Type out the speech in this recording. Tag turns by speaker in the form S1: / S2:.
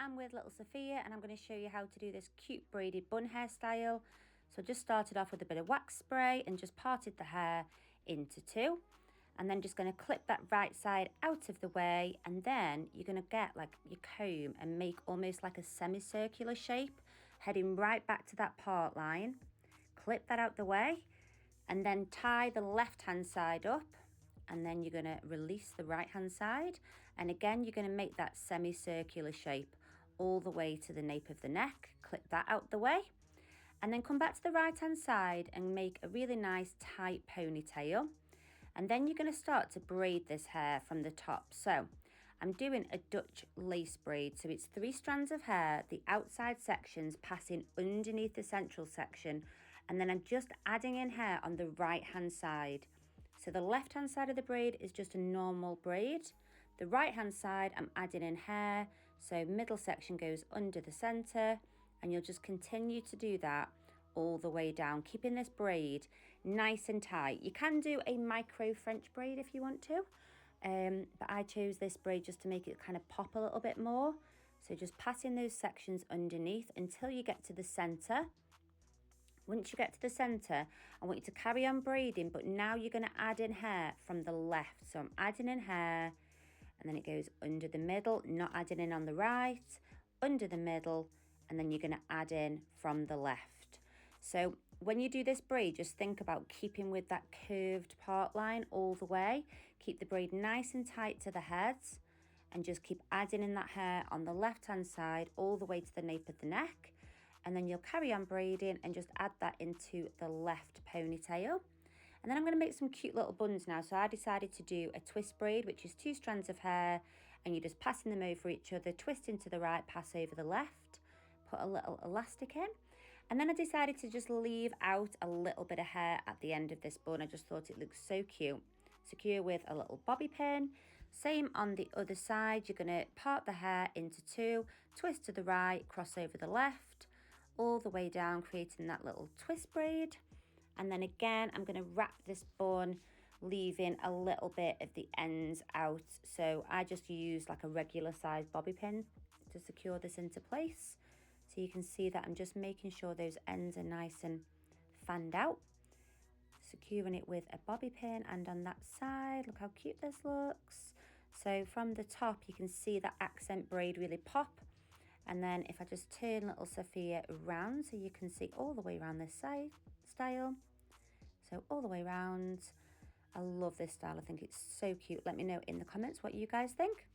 S1: I'm with little Sophia and I'm going to show you how to do this cute braided bun hairstyle. So I just started off with a bit of wax spray and just parted the hair into two. And then just going to clip that right side out of the way, and then you're going to get like your comb and make almost like a semicircular shape, heading right back to that part line. Clip that out the way and then tie the left hand side up, and then you're going to release the right hand side, and again you're going to make that semicircular shape all the way to the nape of the neck. Clip that out the way and then come back to the right hand side and make a really nice tight ponytail. And then you're going to start to braid this hair from the top. So I'm doing a Dutch lace braid. So it's 3 strands of hair, the outside sections passing underneath the central section. And then I'm just adding in hair on the right hand side. So the left hand side of the braid is just a normal braid. The right hand side, I'm adding in hair. So middle section goes under the center, and you'll just continue to do that all the way down, keeping this braid nice and tight. You can do a micro French braid if you want to, but I chose this braid just to make it kind of pop a little bit more. So just passing those sections underneath until you get to the center. Once you get to the center, I want you to carry on braiding, but now you're going to add in hair from the left. So I'm adding in hair, and then it goes under the middle, not adding in on the right, under the middle, and then you're going to add in from the left. So when you do this braid, just think about keeping with that curved part line all the way. Keep the braid nice and tight to the heads, and just keep adding in that hair on the left hand side all the way to the nape of the neck. And then you'll carry on braiding and just add that into the left ponytail. And then I'm going to make some cute little buns now. So I decided to do a twist braid, which is 2 strands of hair, and you're just passing them over each other, twisting to the right, pass over the left, put a little elastic in. And then I decided to just leave out a little bit of hair at the end of this bun. I just thought it looked so cute. Secure with a little bobby pin. Same on the other side. You're going to part the hair into 2, twist to the right, cross over the left, all the way down, creating that little twist braid. And then again, I'm going to wrap this bun, leaving a little bit of the ends out. So I just use like a regular size bobby pin to secure this into place. So you can see that I'm just making sure those ends are nice and fanned out. Securing it with a bobby pin, and on that side, look how cute this looks. So from the top, you can see that accent braid really pop. And then if I just turn little Sophia around, so you can see all the way around this side style. So all the way around. I love this style. I think it's so cute. Let me know in the comments what you guys think.